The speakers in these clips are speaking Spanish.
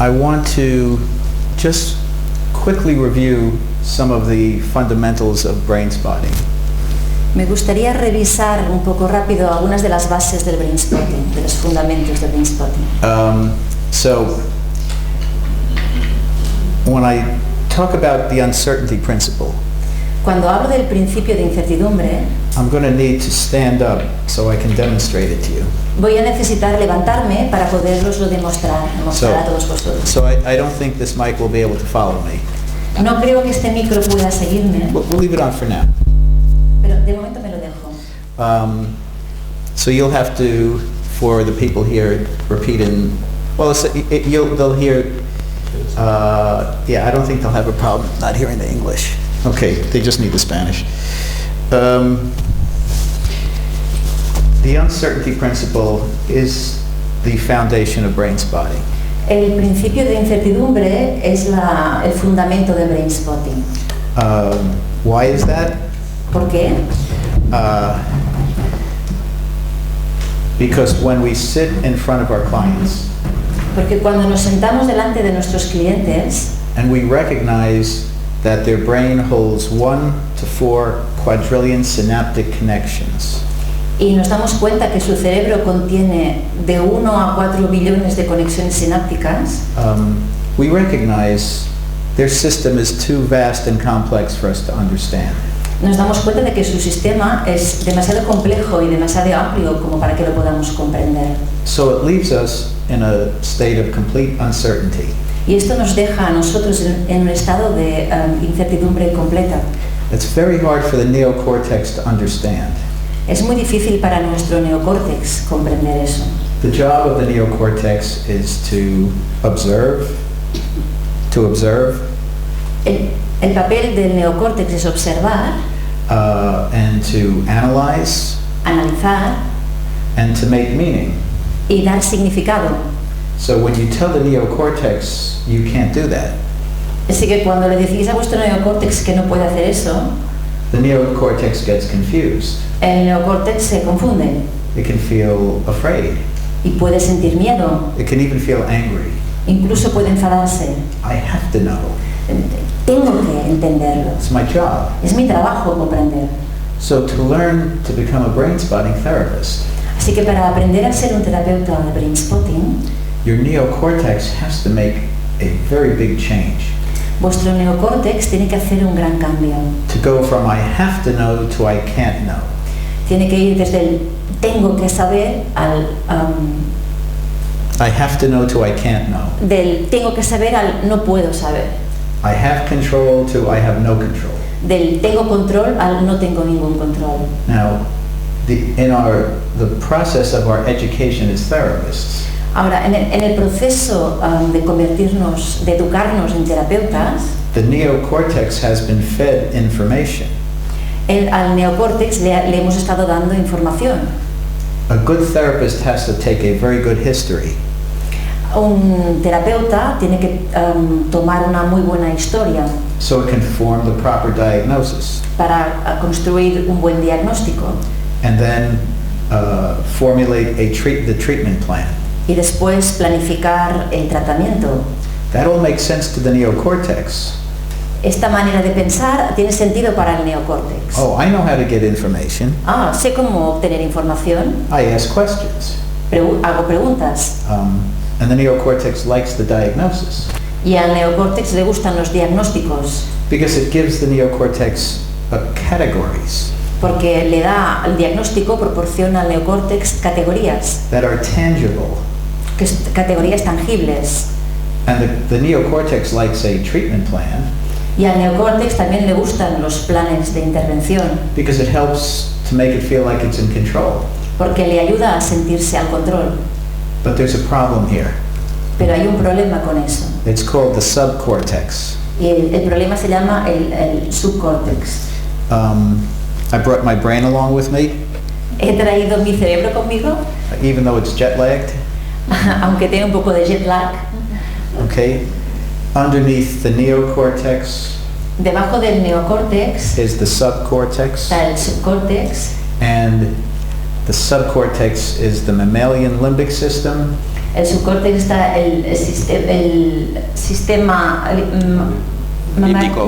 I want to just quickly review some of the fundamentals of brainspotting. Me gustaría revisar un poco rápido algunas de las bases del brainspotting, de los fundamentos del brainspotting. So, when I talk about the uncertainty principle, Cuando hablo del principio de incertidumbre, I'm going to need to stand up so I can demonstrate it to you. voy a necesitar levantarme para poderoslo demostrar a todos vosotros. So I don't think this mic will be able to follow me. No creo que este micro pueda seguirme, We'll leave it on for now. pero de momento me lo dejo. So you'll have to, for the people here, repeat in, well, they'll hear, yeah, I don't think they'll have a problem not hearing the English. Okay, they just need the Spanish. The uncertainty principle is the foundation of brainspotting. El principio de incertidumbre es el fundamento de brainspotting. Why is that? ¿Por qué? Because when we sit in front of our clients Porque cuando nos sentamos delante de nuestros clientes and we recognize that their brain holds 1 to 4 quadrillion synaptic connections, y nos damos cuenta que su cerebro contiene de 1 a 4 billones de conexiones sinápticas, we recognize their system is too vast and complex for us to understand. nos damos cuenta de que su sistema es demasiado complejo y demasiado amplio como para que lo podamos comprender. So it leaves us in a state of complete uncertainty. Y esto nos deja a nosotros en un estado de incertidumbre completa. It's very hard for the neocortex to understand. Es muy difícil para nuestro neocórtex comprender eso. The job of the neocortex is to observe. El papel del neocórtex es observar, and to analyze, analizar and to make meaning. y dar significado. So when you tell the neocortex you can't do that, Así que cuando le decís a vuestro neocórtex que no puede hacer eso, the neocortex gets confused. el neocórtex se confunde It can feel afraid. y puede sentir miedo, It can even feel angry. incluso puede enfadarse. I have to know. Tengo que entenderlo. It's my job. Es mi trabajo comprender. So to learn to become a brainspotting therapist, Así que para aprender a ser un terapeuta de brainspotting, your neocortex has to make a very big change. vuestro neocórtex tiene que hacer un gran cambio. To go from I have to know to I can't know. Tiene que ir desde el tengo que saber al I have to know to I can't know. del tengo que saber al no puedo saber. I have control to I have no control. Del tengo control al no tengo ningún control. Now, the process of our education as therapists, Ahora, en el proceso de educarnos en terapeutas, the neocortex has been fed information. al neocórtex le hemos estado dando información. A good therapist has to take a very good history. Un terapeuta tiene que tomar una muy buena historia So it can form the proper diagnosis. para construir un buen diagnóstico And then formulate the treatment plan. y después planificar el tratamiento. That all makes sense to the neocortex. Esta manera de pensar tiene sentido para el neocórtex. Oh, I know how to get information. Sé cómo obtener información, I ask questions. hago preguntas. And the neocortex likes the diagnosis Y al neocórtex le gustan los diagnósticos because it gives the neocortex categories porque le da el diagnóstico, proporciona al neocórtex categorías, that are tangible. categorías tangibles. And the neocortex likes a treatment plan Y al neocórtex también le gustan los planes de intervención because it helps to make it feel like it's in control. porque le ayuda a sentirse al control. But there's a problem here. Pero hay un problema con eso. It's called the subcortex. Y el problema se llama el subcórtex. I brought my brain along with me, He traído mi cerebro conmigo, even though it's jet-lagged. aunque tenga un poco de jet lag. Okay? Underneath the neocortex Debajo del neocórtex is the subcortex, está el subcórtex and the subcortex is the mammalian limbic system, El subcórtex está el sistema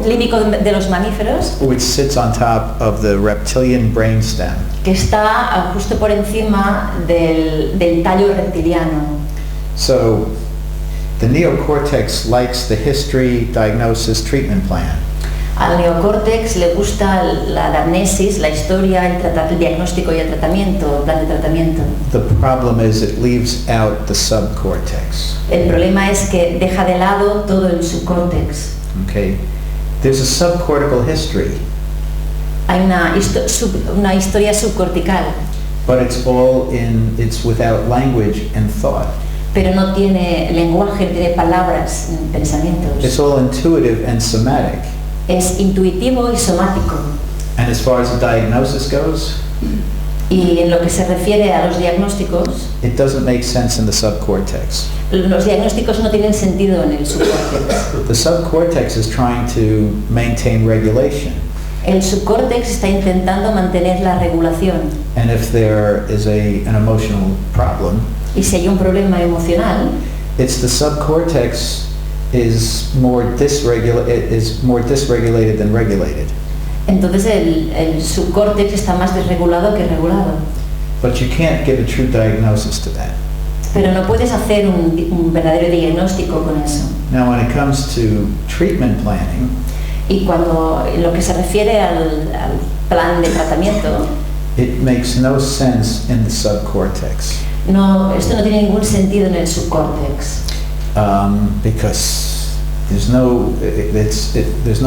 límbico de los mamíferos, which sits on top of the reptilian brainstem. que está justo por encima del tallo reptiliano. So the neocortex likes the history, diagnosis, treatment plan. Al neocórtex le gusta la anamnesis, la historia, el diagnóstico y el tratamiento, el plan de tratamiento. The problem is it leaves out the subcortex. El problema es que deja de lado todo el subcórtex. Okay? There's a subcortical history, Hay una historia subcortical, but it's without language and thought. pero no tiene lenguaje, no tiene palabras, pensamientos. It's all intuitive and somatic. Es intuitivo y somático. And as far as the diagnosis goes, Y en lo que se refiere a los diagnósticos, it doesn't make sense in the subcortex. los diagnósticos no tienen sentido en el subcórtex. The subcortex is trying to maintain regulation. El subcórtex está intentando mantener la regulación. And if there is an emotional problem, Y si hay un problema emocional, it's the subcortex is more dysregulated than regulated. entonces el subcórtex está más desregulado que regulado. But you can't give a true diagnosis to that. Pero no puedes hacer un verdadero diagnóstico con eso. Now, when it comes to treatment planning, Y cuando en lo que se refiere al plan de tratamiento, it makes no sense in the subcortex. esto no tiene ningún sentido en el subcórtex. Because there's no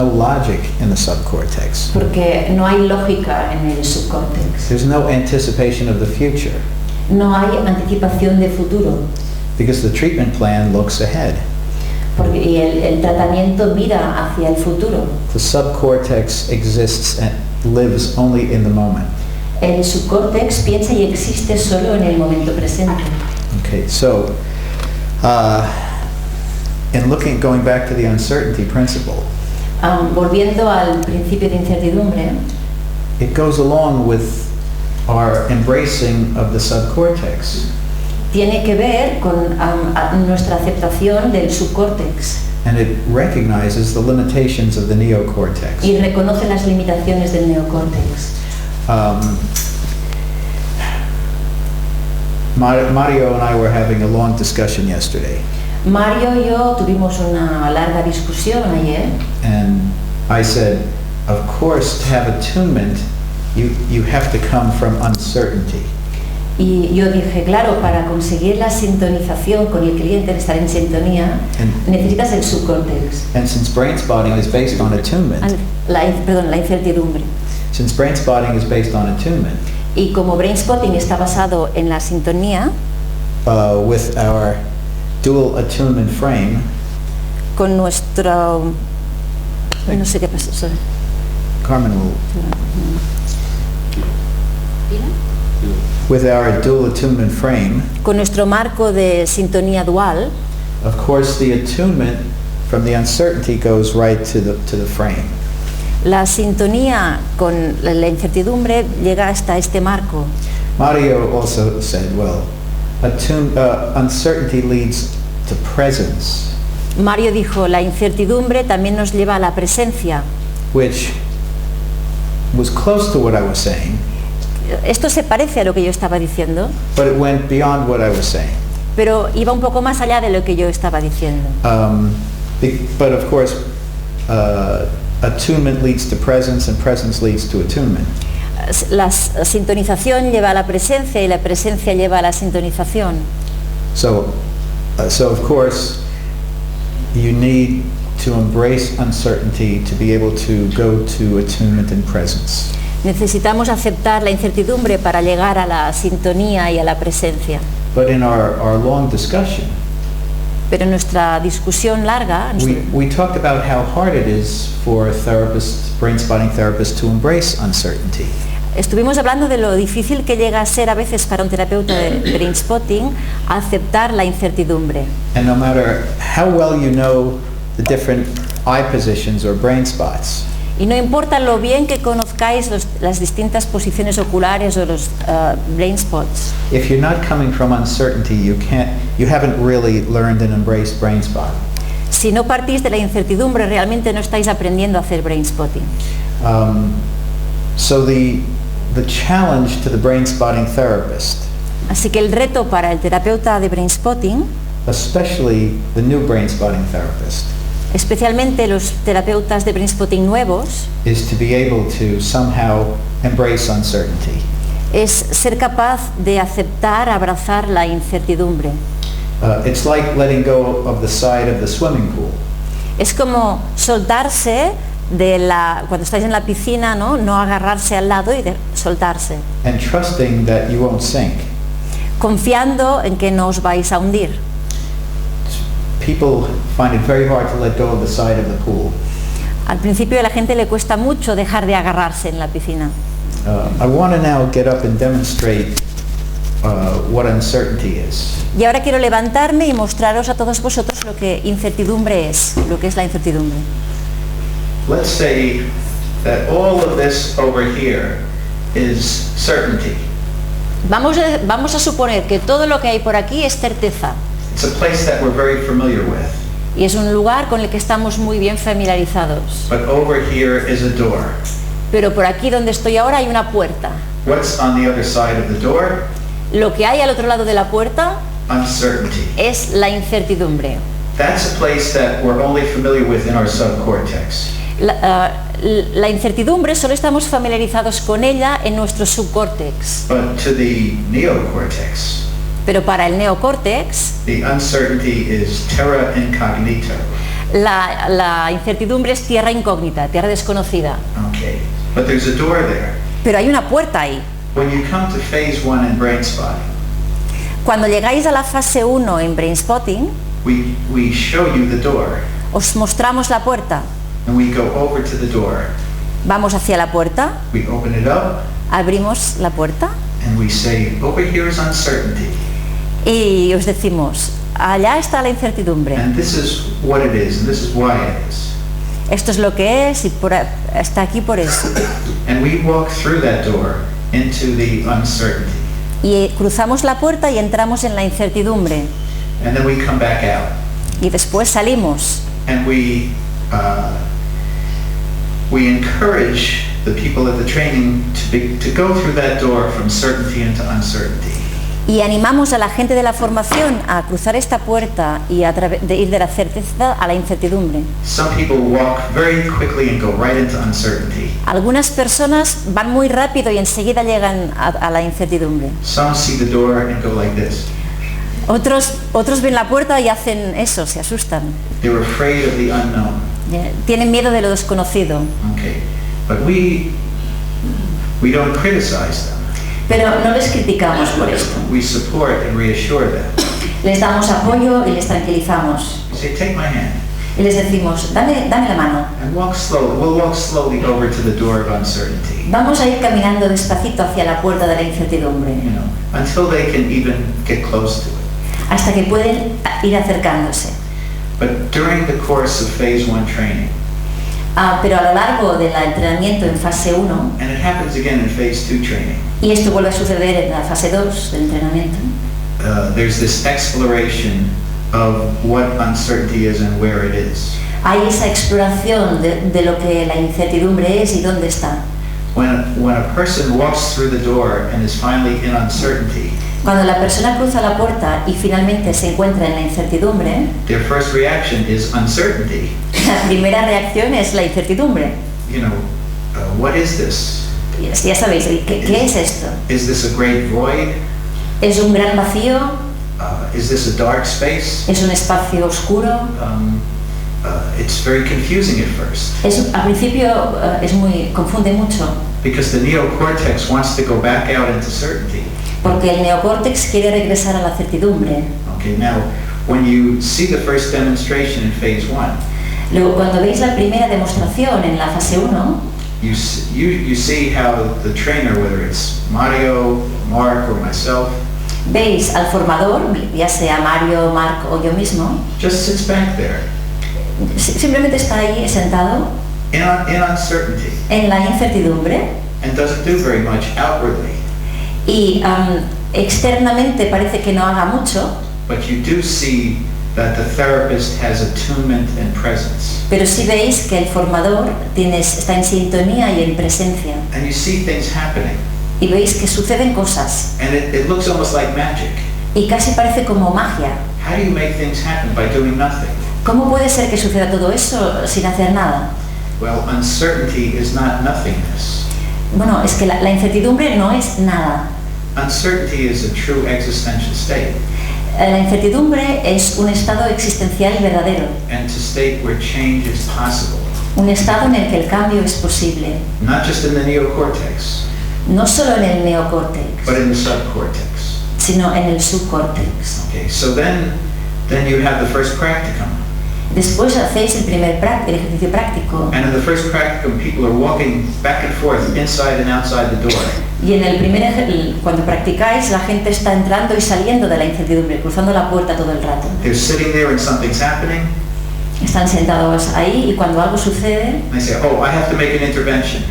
logic in the subcortex. Porque no hay lógica en el subcórtex. There's no anticipation of the future. No hay anticipación de futuro. Because the treatment plan looks ahead. Y el tratamiento mira hacia el futuro. The subcortex exists and lives only in the moment. El subcórtex piensa y existe solo en el momento presente. Okay, so going back to the uncertainty principle, Volviendo al principio de incertidumbre, it goes along with our embracing of the subcortex. tiene que ver con nuestra aceptación del subcórtex And it recognizes the limitations of the neocortex. y reconoce las limitaciones del neocórtex. Mario and I were having a long discussion yesterday, Mario y yo tuvimos una larga discusión ayer and I said, of course, to have attunement, you have to come from uncertainty. y yo dije, claro, para conseguir la sintonización con el cliente, estar en sintonía, necesitas el subcórtex. And since Brainspotting is based on attunement, La incertidumbre. since Brainspotting is based on attunement, Y como Brainspotting está basado en la sintonía, with our dual attunement frame, con nuestro... No sé qué pasó, sorry. Carmen will, with our dual attunement frame, Con nuestro marco de sintonía dual, of course the attunement from the uncertainty goes right to the frame. la sintonía con la incertidumbre llega hasta este marco. Mario also said, well, uncertainty leads to presence, Mario dijo, la incertidumbre también nos lleva a la presencia. which was close to what I was saying, Esto se parece a lo que yo estaba diciendo, but it went beyond what I was saying. pero iba un poco más allá de lo que yo estaba diciendo. But of course, attunement leads to presence and presence leads to attunement. La sintonización lleva a la presencia y la presencia lleva a la sintonización. So of course, you need to embrace uncertainty to be able to go to attunement and presence. Necesitamos aceptar la incertidumbre para llegar a la sintonía y a la presencia. But in our long discussion, Pero en nuestra discusión larga, we talked about how hard it is for brain-spotting therapists to embrace uncertainty. estuvimos hablando de lo difícil que llega a ser a veces para un terapeuta de Brainspotting aceptar la incertidumbre. And no matter how well you know the different eye positions or brain spots, Y Y no importa lo bien que conozcáis las distintas posiciones oculares o los brain spots. If you're not coming from uncertainty, you haven't really learned and embraced brain spotting. Si no partís de la incertidumbre, realmente no estáis aprendiendo a hacer brain spotting. So the challenge to the brain spotting therapist, Así que el reto para el terapeuta de brain spotting, especially the new brain spotting therapist, especialmente los terapeutas de brain spotting nuevos, is to be able to somehow embrace uncertainty. es ser capaz de aceptar, abrazar la incertidumbre. It's like letting go of the side of the swimming pool. Es como soltarse cuando estáis en la piscina, no agarrarse al lado y soltarse, And trusting that you won't sink. confiando en que no os vais a hundir. People find it very hard to let go of the side of the pool. Al principio a la gente le cuesta mucho dejar de agarrarse en la piscina. I want to now get up and demonstrate what uncertainty is. Y ahora quiero levantarme y mostraros a todos vosotros lo que incertidumbre es, lo que es la incertidumbre. Let's say that all of this over here is certainty. Vamos a suponer que todo lo que hay por aquí es certeza. It's a place that we're very familiar with. Y es un lugar con el que estamos muy bien familiarizados. But over here is a door. Pero por aquí donde estoy ahora hay una puerta. What's on the other side of the door? Lo que hay al otro lado de la puerta Uncertainty. es la incertidumbre. That's a place that we're only familiar with in our subcortex. La incertidumbre solo estamos familiarizados con ella en nuestro subcórtex. But to the neocortex, Pero para el neocórtex, the uncertainty is terra incognita. la incertidumbre es tierra incógnita, tierra desconocida. Okay. But there's a door there. Pero hay una puerta ahí. When you come to phase 1 in Brainspotting, Cuando llegáis a la fase 1 en Brainspotting, we show you the door, os mostramos la puerta. and we go over to the door. Vamos hacia la puerta, We open it up, abrimos la puerta and we say, over here is uncertainty. y os decimos, allá está la incertidumbre. And this is what it is, and this is why it is. Esto es lo que es y está aquí por eso. And we walk through that door into the uncertainty. Y cruzamos la puerta y entramos en la incertidumbre. And then we come back out. Y después salimos. And we encourage the people at the training to go through that door from certainty into uncertainty. Y animamos a la gente de la formación a cruzar esta puerta y de ir de la certeza a la incertidumbre. Some people walk very quickly and go right into uncertainty. Algunas personas van muy rápido y enseguida llegan a la incertidumbre. Some see the door and go like this. Otros ven la puerta y hacen eso, se asustan. They're afraid of the unknown. Tienen miedo de lo desconocido. Okay, but we don't criticize them. Pero no les criticamos por esto. We support and reassure them. Les damos apoyo y les tranquilizamos. We say, take my hand. Y les decimos, dame la mano. And walk slowly. We'll walk slowly over to the door of uncertainty. Vamos a ir caminando despacito hacia la puerta de la incertidumbre. You know, until they can even get close to it. Hasta que pueden ir acercándose. But during the course of phase 1 training, Pero a lo largo del entrenamiento en fase 1, and it happens again in phase 2 training, y esto vuelve a suceder en la fase 2 del entrenamiento, there's this exploration of what uncertainty is and where it is. hay esa exploración de lo que la incertidumbre es y dónde está. When a person walks through the door and is finally in uncertainty, Cuando la persona cruza la puerta y finalmente se encuentra en la incertidumbre, their first reaction is uncertainty. la primera reacción es la incertidumbre. You know, what is this? Ya sabéis, ¿qué es esto? Is this a great void? ¿Es un gran vacío? Is this a dark space? ¿Es un espacio oscuro? It's very confusing at first. Al principio confunde mucho, Because the neocortex wants to go back out into certainty. porque el neocórtex quiere regresar a la certidumbre. Okay, now, when you see the first demonstration in phase 1, Luego, cuando veis la primera demostración en la fase 1, you see how the trainer, whether it's Mario, Mark, or myself, veis al formador, ya sea Mario, Mark o yo mismo, just sits back there. simplemente está ahí sentado in uncertainty en la incertidumbre and doesn't do very much outwardly, y externamente parece que no haga mucho, but you do see that the therapist has attunement and presence. pero sí veis que el formador está en sintonía y en presencia. And you see things happening. Y veis que suceden cosas. And it looks almost like magic. Y casi parece como magia. How do you make things happen by doing nothing? ¿Cómo puede ser que suceda todo eso sin hacer nada? Well, uncertainty is not nothingness. Bueno, es que la incertidumbre no es nada. Uncertainty is a true existential state. La incertidumbre es un estado existencial verdadero. And to state where change is possible. Un estado en el que el cambio es posible. Not just in the neocortex, No solo en el neocórtex, but in the subcortex. sino en el subcórtex. Okay, so then you have the first practicum. Después hacéis el ejercicio práctico. And in the first practicum, people are walking back and forth, inside and outside the door. Y en cuando practicáis, la gente está entrando y saliendo de la incertidumbre, cruzando la puerta todo el rato. They're sitting there and something's happening. Están sentados ahí y cuando algo sucede, They say, oh, I have to make an intervention.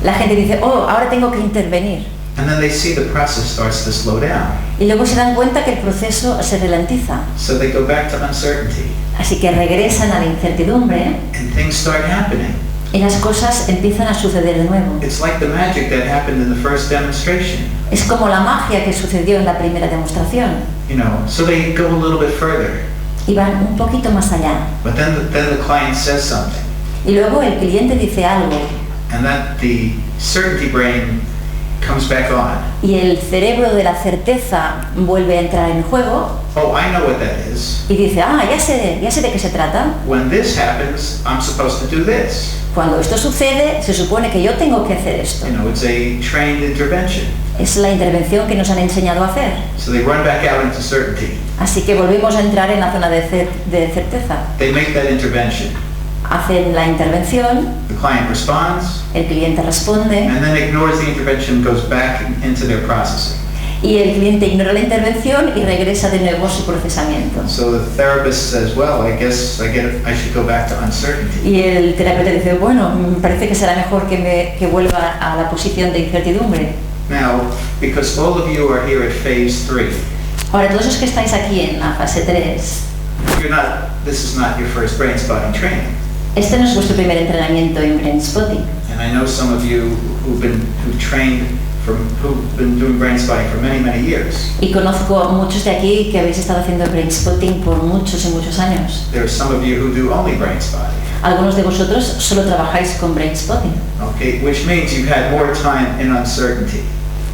la gente dice, oh, ahora tengo que intervenir. And then they see the process starts to slow down. Y luego se dan cuenta que el proceso se ralentiza. So they go back to uncertainty. Así que regresan a la incertidumbre And things start happening. y las cosas empiezan a suceder de nuevo. It's like the magic that happened in the first demonstration. Es como la magia que sucedió en la primera demostración. You know, so they go a little bit further. Y van un poquito más allá. But then the client says something. Y luego el cliente dice algo And then the certainty brain comes back on. y el cerebro de la certeza vuelve a entrar en juego Oh, I know what that is. y dice, ya sé de qué se trata. When this happens, I'm supposed to do this. Cuando esto sucede, se supone que yo tengo que hacer esto. You know, it's a trained intervention. Es la intervención que nos han enseñado a hacer. So they run back out into certainty. Así que volvemos a entrar en la zona de certeza. They make that intervention. Hacen la intervención, The client responds, el cliente responde and then ignores the intervention, goes back into their processing. y el cliente ignora la intervención y regresa de nuevo a su procesamiento. So the therapist says, well, I guess I should go back to uncertainty. Y el terapeuta dice, bueno, me parece que será mejor que vuelva a la posición de incertidumbre. Now, because all of you are here at phase 3, Ahora, todos los que estáis aquí en la fase 3, this is not your first brain spotting training. este no es vuestro primer entrenamiento en Brainspotting. And I know some of you who've been doing brain spotting for many, many years. Y conozco a muchos de aquí que habéis estado haciendo Brainspotting por muchos y muchos años. There are some of you who do only brain spotting. Algunos de vosotros solo trabajáis con Brainspotting, Okay, which means you've had more time in uncertainty.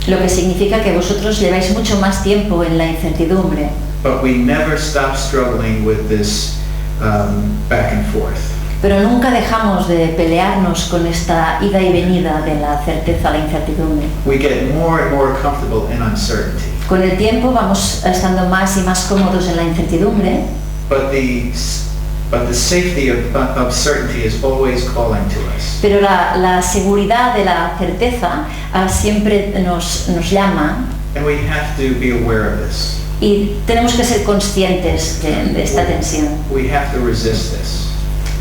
lo que significa que vosotros lleváis mucho más tiempo en la incertidumbre. But we never stop struggling with this back and forth. Pero nunca dejamos de pelearnos con esta ida y venida de la certeza a la incertidumbre. We get more and more comfortable in uncertainty. Con el tiempo vamos estando más y más cómodos en la incertidumbre, But the safety of certainty is always calling to us. pero la seguridad de la certeza siempre nos llama And we have to be aware of this. y tenemos que ser conscientes de esta tensión. We have to resist this.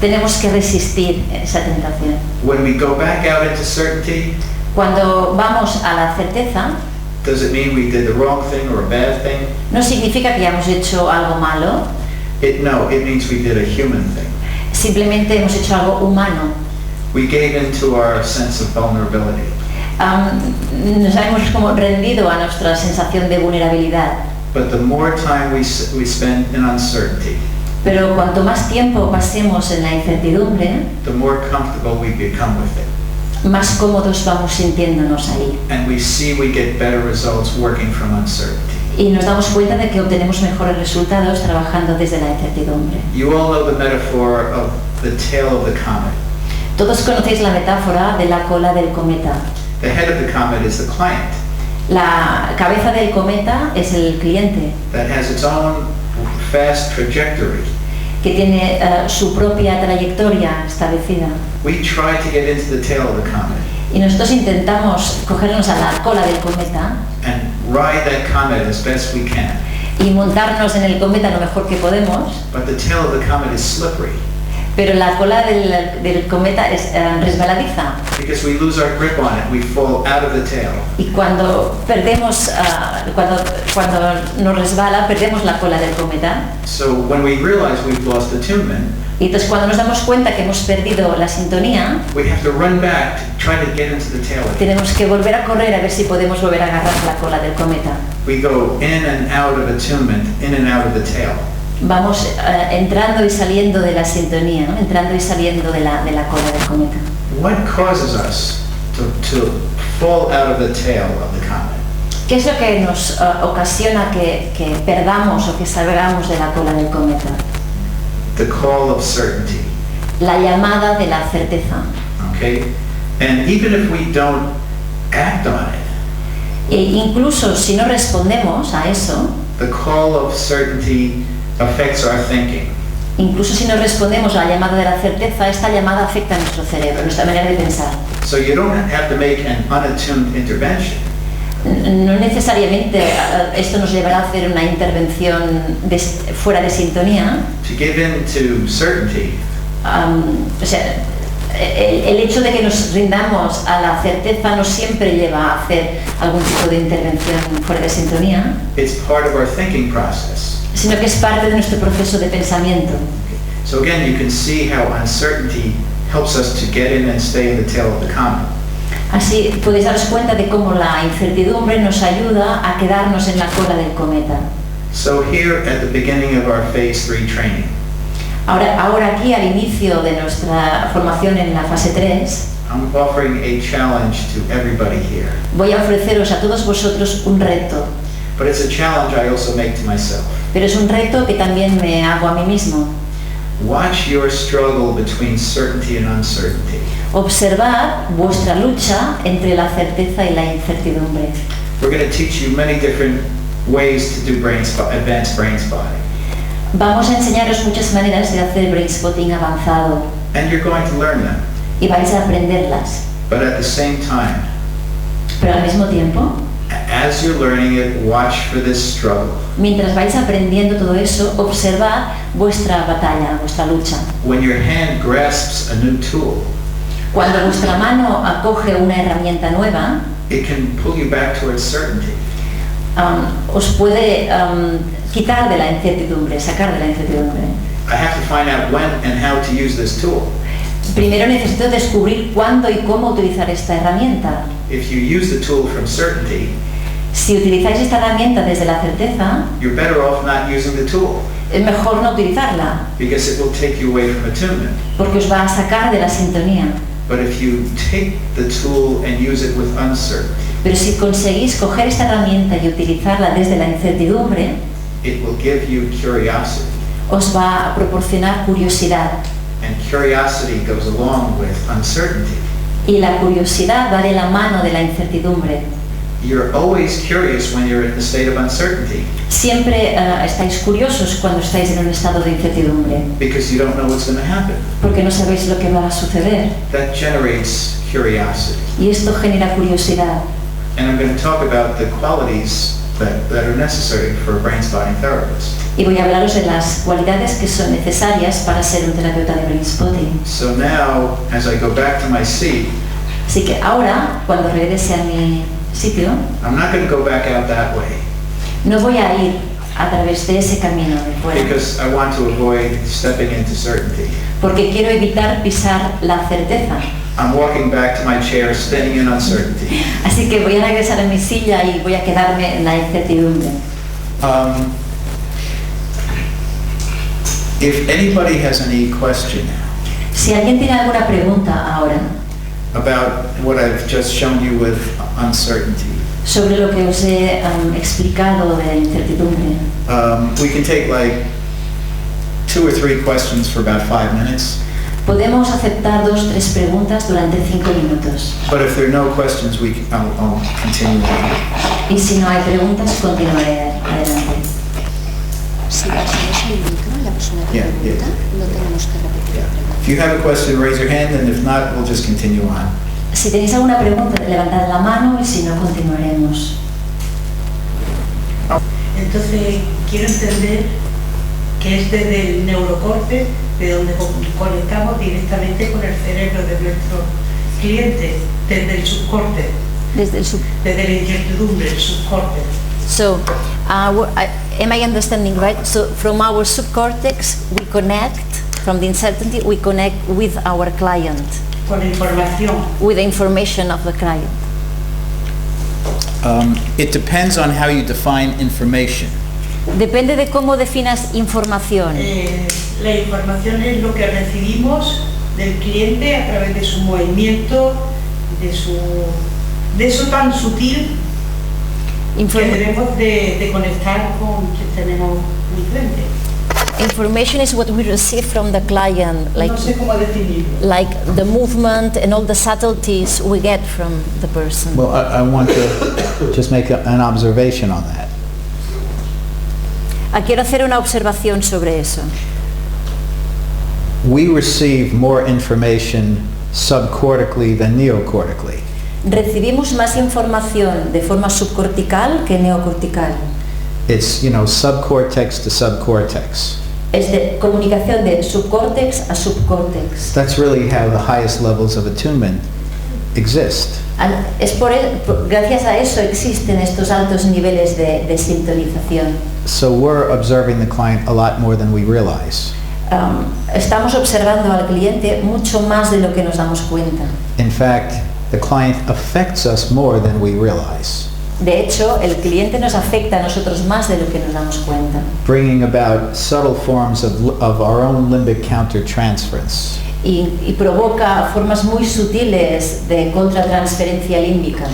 Tenemos que resistir esa tentación. When we go back out into certainty, Cuando vamos a la certeza, does it mean we did the wrong thing or a bad thing? no significa que hayamos hecho algo malo, No, it means we did a human thing. simplemente hemos hecho algo humano. We gave into our sense of vulnerability. Nos hemos como rendido a nuestra sensación de vulnerabilidad. But the more time we spend in uncertainty, Pero cuanto más tiempo pasemos en la incertidumbre, the more comfortable we become with it. más cómodos vamos sintiéndonos ahí. And we see we get better results working from uncertainty. Y nos damos cuenta de que obtenemos mejores resultados trabajando desde la incertidumbre. You all know the metaphor of the tail of the comet. Todos conocéis la metáfora de la cola del cometa. The head of the comet is the client La cabeza del cometa es el cliente, that has its own fast trajectory. que tiene su propia trayectoria establecida. We try to get into the tail of the comet Y nosotros intentamos cogernos a la cola del cometa and ride that comet as best we can. y montarnos en el cometa lo mejor que podemos, But the tail of the comet is slippery. Pero la cola del cometa es resbaladiza. Because we lose our grip on it, we fall out of the tail. Y cuando perdemos, cuando nos resbala, perdemos la cola del cometa. So when we realize we've lost attunement, Y entonces cuando nos damos cuenta que hemos perdido la sintonía, we have to run back to try to get into the tail again. tenemos que volver a correr a ver si podemos volver a agarrar la cola del cometa. We go in and out of attunement, in and out of the tail. Vamos entrando y saliendo de la sintonía, ¿no? Entrando y saliendo de la cola del cometa. What causes us to fall out of the tail of the comet? ¿Qué es lo que nos ocasiona que perdamos o que salgamos de la cola del cometa? The call of certainty. La llamada de la certeza. Okay? And even if we don't act on it, E incluso si no respondemos a eso, the call of certainty affects our thinking. incluso si no respondemos a la llamada de la certeza, esta llamada afecta a nuestro cerebro, nuestra manera de pensar. So you don't have to make an unattuned intervention. No necesariamente esto nos llevará a hacer una intervención fuera de sintonía. To give in to certainty O sea, el hecho de que nos rindamos a la certeza no siempre lleva a hacer algún tipo de intervención fuera de sintonía, it's part of our thinking process. sino que es parte de nuestro proceso de pensamiento. So again, you can see how uncertainty helps us to get in and stay in the tail of the comet. Así podéis daros cuenta de cómo la incertidumbre nos ayuda a quedarnos en la cola del cometa. So here at the beginning of our phase 3 training, Ahora aquí al inicio de nuestra formación en la fase 3, I'm offering a challenge to everybody here. voy a ofreceros a todos vosotros un reto, But it's a challenge I also make to myself. pero es un reto que también me hago a mí mismo. Watch your struggle between certainty and uncertainty. Observad vuestra lucha entre la certeza y la incertidumbre. We're going to teach you many different ways to do advanced brain spotting. Vamos a enseñaros muchas maneras de hacer brainspotting avanzado And you're going to learn them. y vais a aprenderlas. But at the same time, Pero al mismo tiempo, as you're learning it, watch for this struggle. mientras vais aprendiendo todo eso, observad vuestra batalla, vuestra lucha. When your hand grasps a new tool, Cuando vuestra mano acoge una herramienta nueva, it can pull you back towards certainty. os puede quitar de la incertidumbre, sacar de la incertidumbre. I have to find out when and how to use this tool. Primero necesito descubrir cuándo y cómo utilizar esta herramienta. If you use the tool from certainty, Si utilizáis esta herramienta desde la certeza, you're better off not using the tool es mejor no utilizarla, because it will take you away from attunement. porque os va a sacar de la sintonía. But if you take the tool and use it with uncertainty, Pero si conseguís coger esta herramienta y utilizarla desde la incertidumbre, it will give you curiosity. os va a proporcionar curiosidad. And curiosity goes along with uncertainty. Y la curiosidad va de la mano de la incertidumbre. You're always curious when you're in the state of uncertainty Siempre estáis curiosos cuando estáis en un estado de incertidumbre, because you don't know what's going to happen. porque no sabéis lo que va a suceder. That generates curiosity. Y esto genera curiosidad. And I'm going to talk about the qualities that are necessary for a brain spotting therapist. Y voy a hablaros de las cualidades que son necesarias para ser un terapeuta de brainspotting. So now, as I go back to my seat, Así que ahora, cuando regrese a mi sitio, I'm not going to go back out that way no voy a ir a través de ese camino de fuera, because I want to avoid stepping into certainty. porque quiero evitar pisar la certeza. I'm walking back to my chair, staying in uncertainty. Así que voy a regresar a mi silla y voy a quedarme en la incertidumbre. If anybody has any question Si alguien tiene alguna pregunta ahora about what I've just shown you with uncertainty, sobre lo que os he explicado de la incertidumbre, we can take like 2 or 3 questions for about 5 minutes. podemos aceptar 2 o 3 preguntas durante 5 minutos. But if there are no questions, I'll continue on. Y si no hay preguntas, continuaré adelante. Si pasamos el micro a la persona que Yeah, pregunta, yeah. no tenemos que repetir la pregunta. If you have a question, raise your hand, and if not, we'll just continue on. Si tenéis alguna pregunta, levantad la mano y si no, continuaremos. Entonces, quiero entender que es desde el neurocorte de donde conectamos directamente con el cerebro de nuestro cliente, desde el subcorte, Desde el desde la incertidumbre, el subcorte. So, am I understanding right? So, from our subcortex, we connect, from the uncertainty, we connect with our client, Con la información. with the information of the client. It depends on how you define information. Depende de cómo definas información. La información es lo que recibimos del cliente a través de su movimiento, de eso tan sutil que debemos de conectar con quien tenemos enfrente. Information is what we receive from the client, like, No sé cómo definirlo. like the movement and all the subtleties we get from the person. Well, I want to just make an observation on that. Quiero hacer una observación sobre eso. We receive more information subcortically than neocortically. Recibimos más información de forma subcortical que neocortical. It's, subcortex to subcortex. Es de comunicación de subcórtex a subcórtex. That's really how the highest levels of attunement exist. Gracias a eso existen estos altos niveles de sintonización. So we're observing the client a lot more than we realize. Estamos observando al cliente mucho más de lo que nos damos cuenta. In fact, the client affects us more than we realize, De hecho, el cliente nos afecta a nosotros más de lo que nos damos cuenta. bringing about subtle forms of our own limbic countertransference. Y provoca formas muy sutiles de contratransferencia límbica.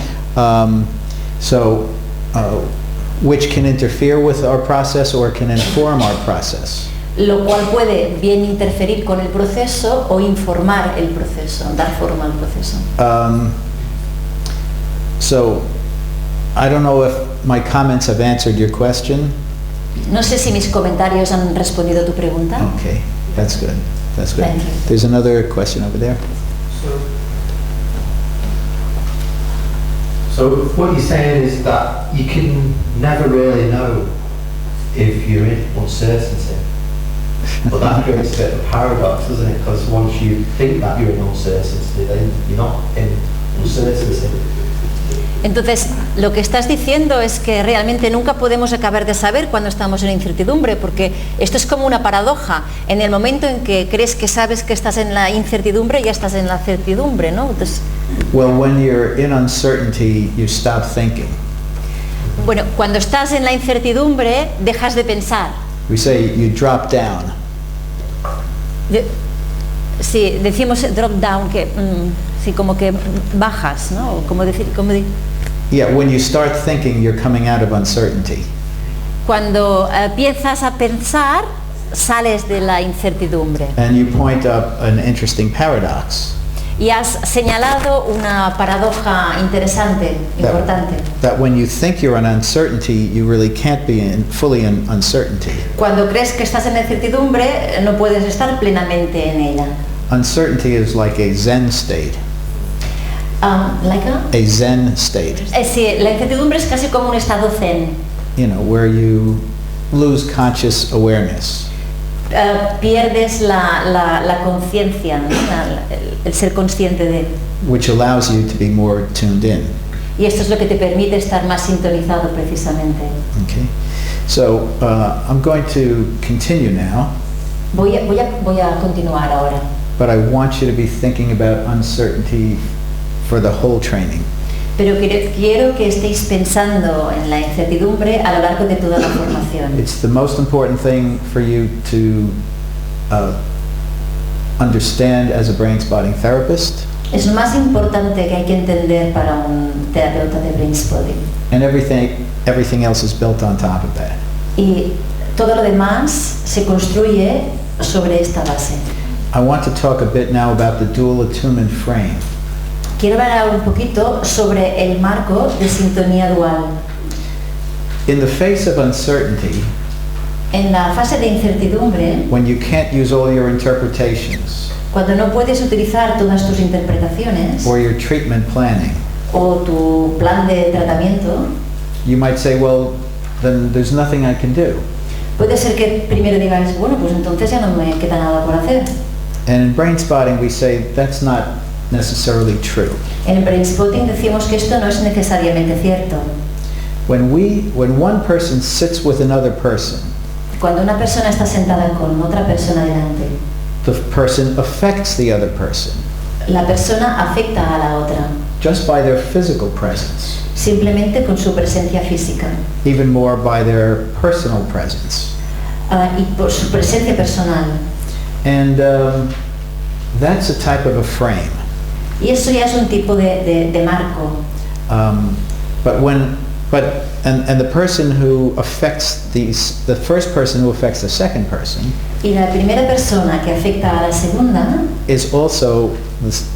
Which can interfere with our process or can inform our process. Lo cual puede bien interferir con el proceso o informar el proceso, dar forma al proceso. So, I don't know if my comments have answered your question. No sé si mis comentarios han respondido a tu pregunta. Okay, that's good. That's good. Thank you. There's another question over there. So what you're saying is that you can never really know if you're in uncertainty. But that creates a bit of a paradox, doesn't it? Because once you think that you're in uncertainty, then you're not in uncertainty. Entonces, lo que estás diciendo es que realmente nunca podemos acabar de saber cuando estamos en incertidumbre, porque esto es como una paradoja. En el momento en que crees que sabes que estás en la incertidumbre, ya estás en la certidumbre, ¿no? Entonces, Well, when you're in uncertainty, you stop thinking. bueno, cuando estás en la incertidumbre, dejas de pensar. We say you drop down. Sí, decimos drop down, que sí, como que bajas, ¿no? Yeah, when you start thinking, you're coming out of uncertainty. Cuando empiezas a pensar, sales de la incertidumbre. And you point up an interesting paradox. Y has señalado una paradoja interesante, importante. That when you think you're in uncertainty, you really can't be fully in uncertainty. Cuando crees que estás en la incertidumbre, no puedes estar plenamente en ella. Uncertainty is like a Zen state. Like A Zen state. Sí, la incertidumbre es casi como un estado zen. Where you lose conscious awareness. Pierdes la conciencia, ¿no? el ser consciente de. Which allows you to be more tuned in. Y esto es lo que te permite estar más sintonizado precisamente. Okay. So I'm going to continue now. Voy a continuar ahora. But I want you to be thinking about uncertainty for the whole training. Pero quiero que estéis pensando en la incertidumbre a lo largo de toda la formación. It's the most important thing for you to understand as a brain-spotting therapist. Es lo más importante que hay que entender para un terapeuta de brainspotting. And everything else is built on top of that. Y todo lo demás se construye sobre esta base. I want to talk a bit now about the dual attunement frame. Quiero hablar un poquito sobre el marco de sintonía dual. In the face of uncertainty, En la fase de incertidumbre, when you can't use all your interpretations cuando no puedes utilizar todas tus interpretaciones or your treatment planning, o tu plan de tratamiento, you might say, well, then there's nothing I can do. Puede ser que primero digáis, bueno, pues entonces ya no me queda nada por hacer. And in brain spotting, we say that's not necessarily true. En el Brainspotting decimos que esto no es necesariamente cierto. When one person sits with another person, Cuando una persona está sentada con otra persona delante, the person affects the other person la persona afecta a la otra, just by their physical presence, simplemente con su presencia física even more by their personal presence. y por su presencia personal. And that's a type of a frame. Y eso ya es un tipo de marco. And the person who affects the first person who affects the second person Y la primera persona que afecta a la segunda is also,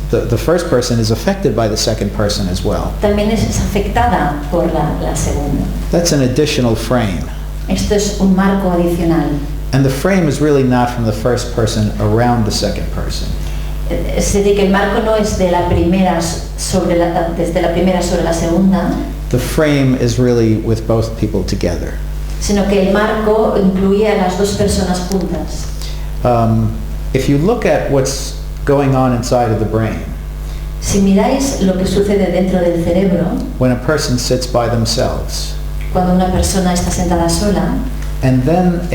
the first person is affected by the second person as well. también es afectada por la segunda. That's an additional frame. Esto es un marco adicional. And the frame is really not from the first person around the second person. Es decir, que el marco no es de la primera desde la primera sobre la segunda, The frame is really with both people together. sino que el marco incluye a las dos personas juntas. If you look at what's going on inside of the brain, Si miráis lo que sucede dentro del cerebro, when a person sits by themselves, cuando una persona está sentada sola and then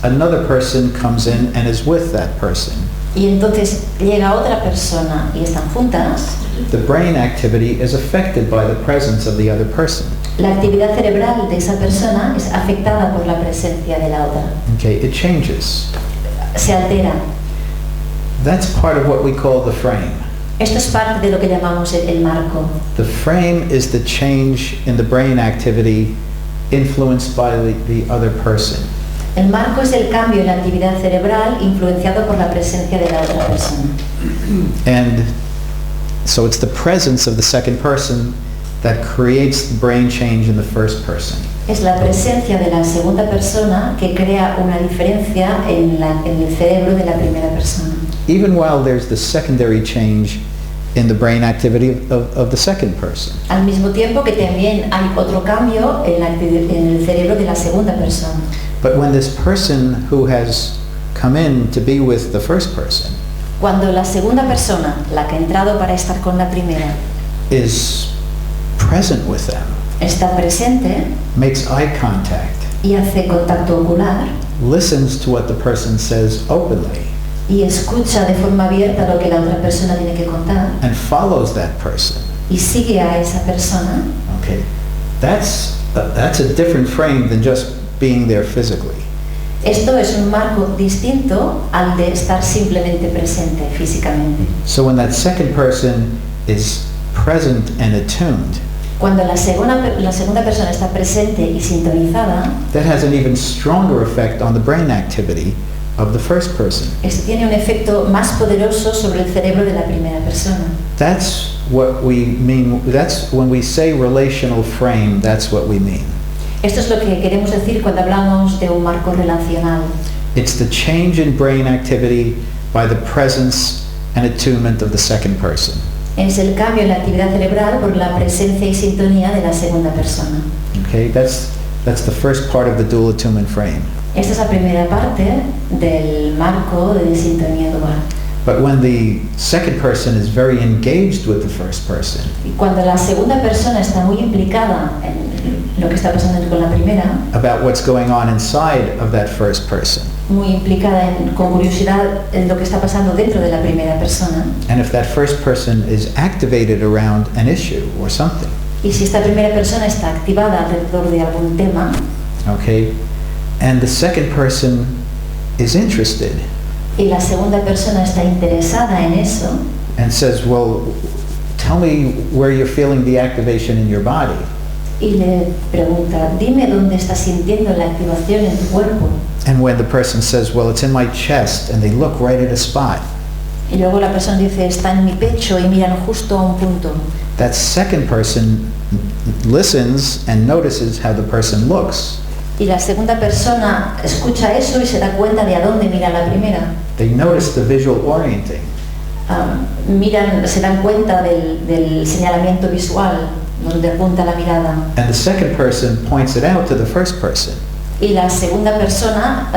another person comes in and is with that person, y entonces llega otra persona y están juntas, the brain activity is affected by the presence of the other person. la actividad cerebral de esa persona es afectada por la presencia de la otra. Okay, it changes. Se altera. That's part of what we call the frame. Esto es parte de lo que llamamos el marco. The frame is the change in the brain activity influenced by the other person. El marco es el cambio en la actividad cerebral influenciado por la presencia de la otra persona. And so it's the presence of the second person that creates the brain change in the first person. Es la presencia de la segunda persona que crea una diferencia en el cerebro de la primera persona. Even while there's the secondary change in the brain activity of the second person. Al mismo tiempo que también hay otro cambio en el cerebro de la segunda persona. But when this person who has come in to be with the first person Cuando la segunda persona, la que ha entrado para estar con la primera, is present with them, está presente makes eye contact, y hace contacto ocular listens to what the person says openly, y escucha de forma abierta lo que la otra persona tiene que contar and follows that person, y sigue a esa persona, okay, that's a different frame than just being there physically. esto es un marco distinto al de estar simplemente presente físicamente. So when that second person is present and attuned, Cuando la segunda persona está presente y sintonizada, that has an even stronger effect on the brain activity of the first person. esto tiene un efecto más poderoso sobre el cerebro de la primera persona. That's what we mean, that's when we say relational frame, that's what we mean. Esto es lo que queremos decir cuando hablamos de un marco relacional. It's the change in brain activity by the presence and attunement of the second person. Es el cambio en la actividad cerebral por la presencia y sintonía de la segunda persona. Okay, that's the first part of the dual attunement frame. Esta es la primera parte del marco de sintonía dual. But when the second person is very engaged with the first person, Y cuando la segunda persona está muy implicada en lo que está pasando con la primera, about what's going on inside of that first person, muy implicada con curiosidad en lo que está pasando dentro de la primera persona, and if that first person is activated around an issue or something, y si esta primera persona está activada alrededor de algún tema, okay, and the second person is interested y la segunda persona está interesada en eso, and says, well, tell me where you're feeling the activation in your body. y le pregunta, dime dónde estás sintiendo la activación en tu cuerpo. And when the person says, well, it's in my chest, and they look right at a spot, Y luego la persona dice, está en mi pecho y miran justo a un punto. that second person listens and notices how the person looks. Y la segunda persona escucha eso y se da cuenta de a dónde mira la primera. They notice the visual orienting. Se dan cuenta del señalamiento visual, donde apunta la mirada. And the second person points it out to the first person. y la segunda persona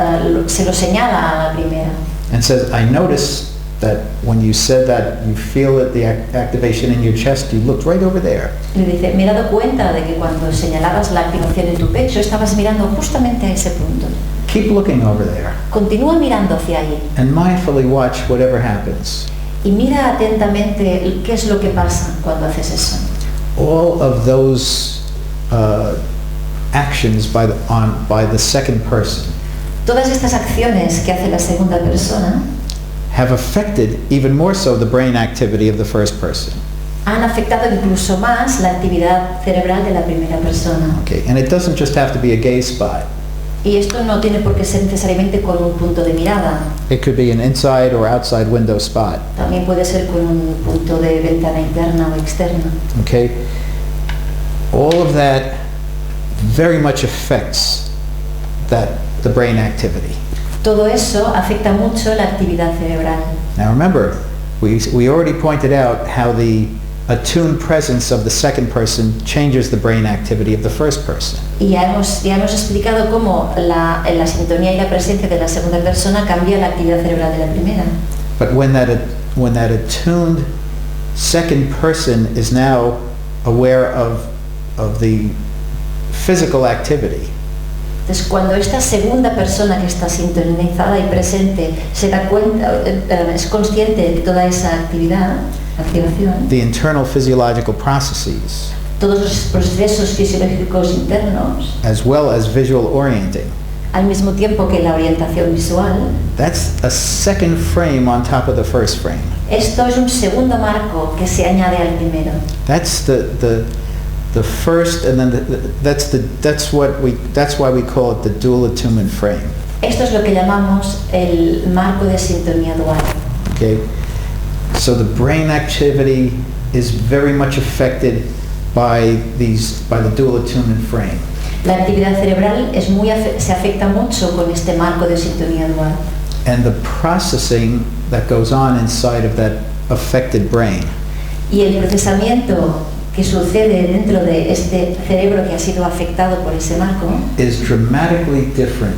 se lo señala a la primera. and says, I noticed that when you said that, you feel that the activation in your chest, you looked right over there. Le dice, me he dado cuenta de que cuando señalabas la activación en tu pecho, estabas mirando justamente a ese punto. Keep looking over there Continúa mirando hacia allí and mindfully watch whatever happens. y mira atentamente qué es lo que pasa cuando haces eso. All of those actions by the second person Todas estas acciones que hace la segunda persona have affected even more so the brain activity of the first person. han afectado incluso más la actividad cerebral de la primera persona. Okay, and it doesn't just have to be a gaze spot. Y esto no tiene por qué ser necesariamente con un punto de mirada. It could be an inside or outside window spot. También puede ser con un punto de ventana interna o externa. Okay? All of that very much affects the brain activity. Todo eso afecta mucho la actividad cerebral. Now remember, we already pointed out how the attuned presence of the second person changes the brain activity of the first person. Y ya hemos explicado cómo la sintonía y la presencia de la segunda persona cambia la actividad cerebral de la primera. But when that attuned second person is now aware of the physical activity, Entonces, cuando esta segunda persona que está sintonizada y presente se da cuenta, es consciente de toda esa activación, the internal physiological processes, todos los procesos fisiológicos internos, as well as visual orienting, al mismo tiempo que la orientación visual, that's a second frame on top of the first frame. esto es un segundo marco que se añade al primero. That's the first, and then that's why we call it the dual attunement frame. Esto es lo que llamamos el marco de sintonía dual. Okay, so the brain activity is very much affected by the dual attunement frame. La actividad cerebral se afecta mucho con este marco de sintonía dual. And the processing that goes on inside of that affected brain Y el procesamiento que sucede dentro de este cerebro que ha sido afectado por ese marco is dramatically different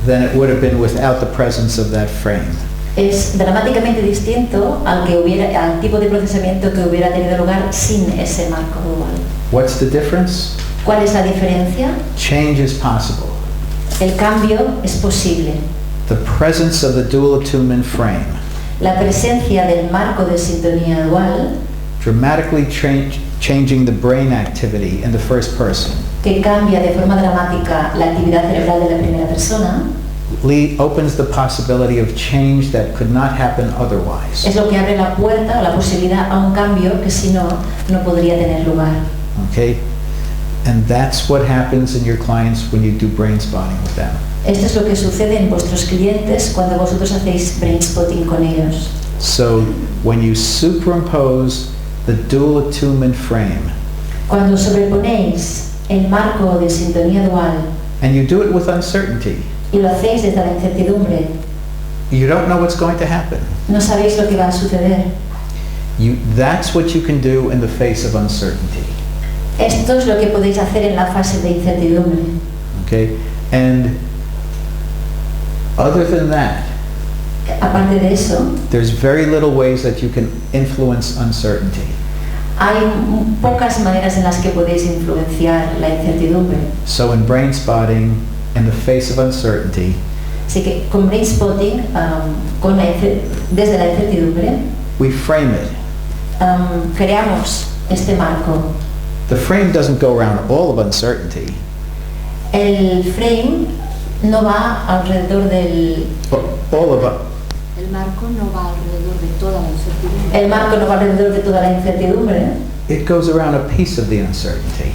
than it would have been without the presence of that frame. es dramáticamente distinto al tipo de procesamiento que hubiera tenido lugar sin ese marco dual. What's the difference? ¿Cuál es la diferencia? Change is possible. El cambio es posible. The presence of the dual attunement frame La presencia del marco de sintonía dual dramatically changing the brain activity in the first person que cambia de forma dramática la actividad cerebral de la primera persona opens the possibility of change that could not happen otherwise. es lo que abre la puerta, la posibilidad a un cambio que si no, no podría tener lugar. Okay? And that's what happens in your clients when you do brain spotting with them. Esto es lo que sucede en vuestros clientes cuando vosotros hacéis brainspotting con ellos. So when you superimpose the dual attunement frame, Cuando sobreponéis el marco de sintonía dual and you do it with uncertainty, y lo hacéis desde la incertidumbre, you don't know what's going to happen. no sabéis lo que va a suceder. That's what you can do in the face of uncertainty. Esto es lo que podéis hacer en la fase de incertidumbre. Okay? And other than that, Aparte de eso, there's very little ways that you can influence uncertainty. hay pocas maneras en las que podéis influenciar la incertidumbre. So in brain spotting, in the face of uncertainty, Así que con brainspotting, desde la incertidumbre, we frame it. creamos este marco. The frame doesn't go around all of uncertainty. El frame no va alrededor del... All of it. El marco no va alrededor de toda la incertidumbre. El marco no va alrededor de toda la incertidumbre. It goes around a piece of the uncertainty.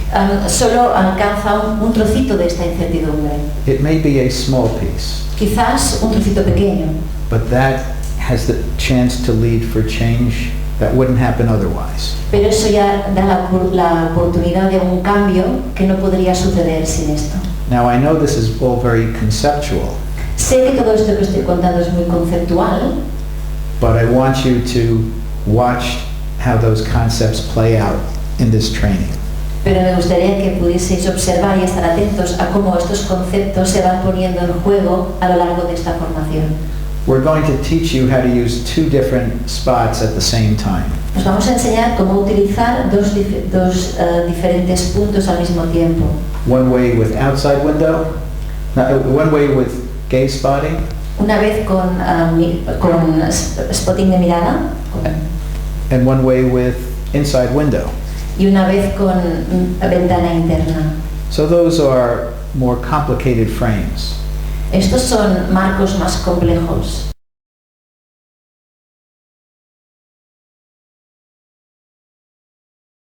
Solo alcanza un trocito de esta incertidumbre. It may be a small piece, Quizás un trocito pequeño. but that has the chance to lead for change that wouldn't happen otherwise. Pero eso ya da la oportunidad de un cambio que no podría suceder sin esto. Now I know this is all very conceptual, Sé que todo esto que estoy contando es muy conceptual, but I want you to watch how those concepts play out in this training. Pero me gustaría que pudieseis observar y estar atentos a cómo estos conceptos se van poniendo en juego a lo largo de esta formación. We're going to teach you how to use two different spots at the same time. Os vamos a enseñar cómo utilizar dos diferentes puntos al mismo tiempo. One way with outside window, one way with gaze spotting, Una vez con spotting de mirada and one way with inside window. y una vez con ventana interna. So those are more complicated frames. Estos son marcos más complejos.